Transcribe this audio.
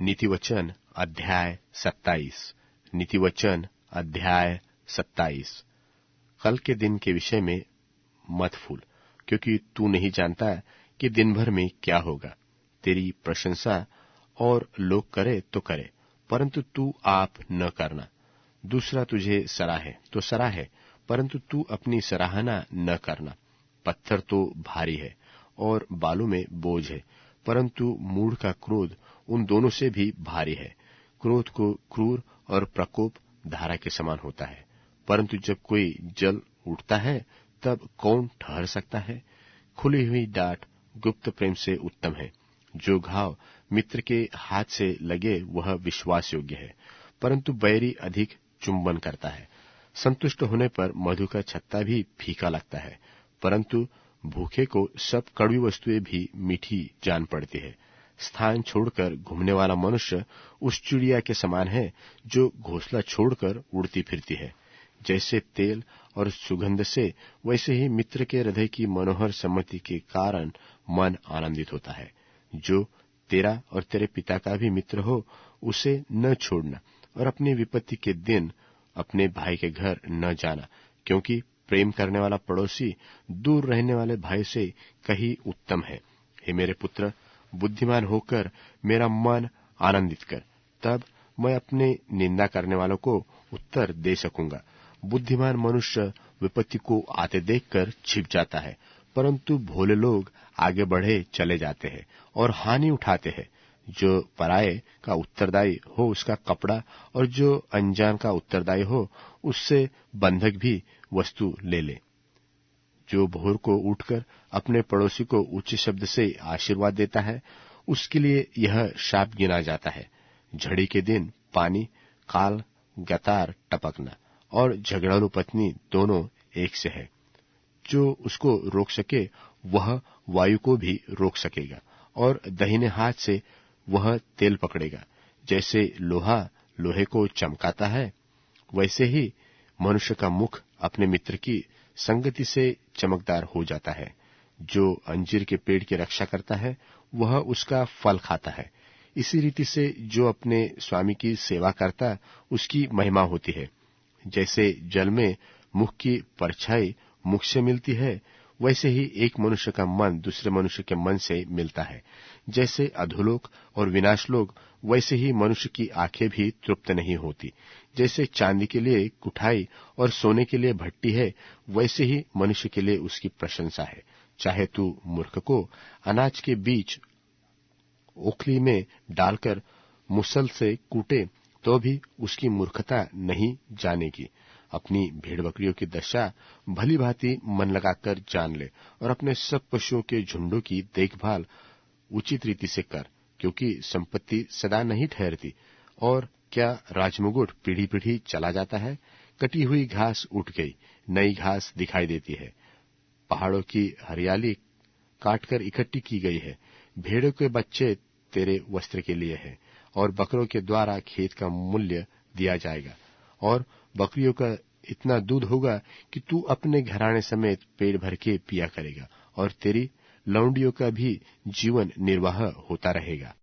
नीतिवचन अध्याय 27। नीतिवचन अध्याय 27। कल के दिन के विषय में मत फूल, क्योंकि तू नहीं जानता कि दिन भर में क्या होगा। तेरी प्रशंसा और लोग करे तो करे, परंतु तू आप न करना। दूसरा तुझे सराहे तो सराहे, परंतु तू अपनी सराहना न करना। पत्थर तो भारी है और बालू में बोझ है, परंतु मूढ़ का क्रोध उन दोनों से भी भारी है। क्रोध को क्रूर और प्रकोप धारा के समान होता है, परंतु जब कोई जल उठता है तब कौन ठहर सकता है। खुली हुई डांट गुप्त प्रेम से उत्तम है। जो घाव मित्र के हाथ से लगे वह विश्वास योग्य है, परंतु बैरी अधिक चुंबन करता है। संतुष्ट होने पर मधु का छत्ता भी फीका लगता है, परंतु भूखे को सब कड़वी वस्तुएं भी मीठी जान पड़ती है। स्थान छोड़कर घूमने वाला मनुष्य उस चिड़िया के समान है जो घोंसला छोड़कर उड़ती फिरती है। जैसे तेल और सुगंध से, वैसे ही मित्र के हृदय की मनोहर सम्मति के कारण मन आनंदित होता है। जो तेरा और तेरे पिता का भी मित्र हो, उसे न छोड़ना, और अपनी विपत्ति के दिन अपने भाई के घर न जाना, क्योंकि प्रेम करने वाला पड़ोसी दूर रहने वाले भाई से कहीं उत्तम है। हे मेरे पुत्र, बुद्धिमान होकर मेरा मन आनंदित कर, तब मैं अपने निंदा करने वालों को उत्तर दे सकूंगा। बुद्धिमान मनुष्य विपत्ति को आते देखकर छिप जाता है, परंतु भोले लोग आगे बढ़े चले जाते हैं और हानि उठाते हैं। जो पराये का उत्तरदायी हो उसका कपड़ा, और जो अनजान का उत्तरदायी हो उससे बंधक भी वस्तु ले ले। जो भोर को उठकर अपने पड़ोसी को उच्च शब्द से आशीर्वाद देता है, उसके लिए यह शाप गिना जाता है। झड़ी के दिन पानी, काल गतार टपकना और झगड़ालू पत्नी दोनों एक से है। जो उसको रोक सके वह वायु को भी रोक सकेगा, और दाहिने हाथ से वह तेल पकड़ेगा। जैसे लोहा लोहे को चमकाता है, वैसे ही मनुष्य का मुख अपने मित्र की संगति से चमकदार हो जाता है। जो अंजीर के पेड़ की रक्षा करता है, वह उसका फल खाता है। इसी रीति से जो अपने स्वामी की सेवा करता, उसकी महिमा होती है। जैसे जल में मुख की परछाई मुख से मिलती है, वैसे ही एक मनुष्य का मन दूसरे मनुष्य के मन से मिलता है। जैसे अधोलोक और विनाशलोक, वैसे ही मनुष्य की आंखें भी तृप्त नहीं होती। जैसे चांदी के लिए कुठाई और सोने के लिए भट्टी है, वैसे ही मनुष्य के लिए उसकी प्रशंसा है। चाहे तू मूर्ख को अनाज के बीच ओखली में डालकर मुसल से कूटे, तो भी उसकी मूर्खता नहीं जानेगी। अपनी भेड़ बकरियों की दशा भली भांति मन लगाकर जान ले, और अपने सब पशुओं के झुंडों की देखभाल उचित रीति से कर, क्योंकि संपत्ति सदा नहीं ठहरती। और क्या राजमुकुट पीढ़ी पीढ़ी चला जाता है? कटी हुई घास उठ गई, नई घास दिखाई देती है। पहाड़ों की हरियाली काटकर इकट्ठी की गई है। भेड़ों के बच्चे तेरे वस्त्र के लिए है, और बकरों के द्वारा खेत का मूल्य दिया जाएगा। और बकरियों का इतना दूध होगा कि तू अपने घराने समेत पेट भर के पिया करेगा, और तेरी लौंडियों का भी जीवन निर्वाह होता रहेगा।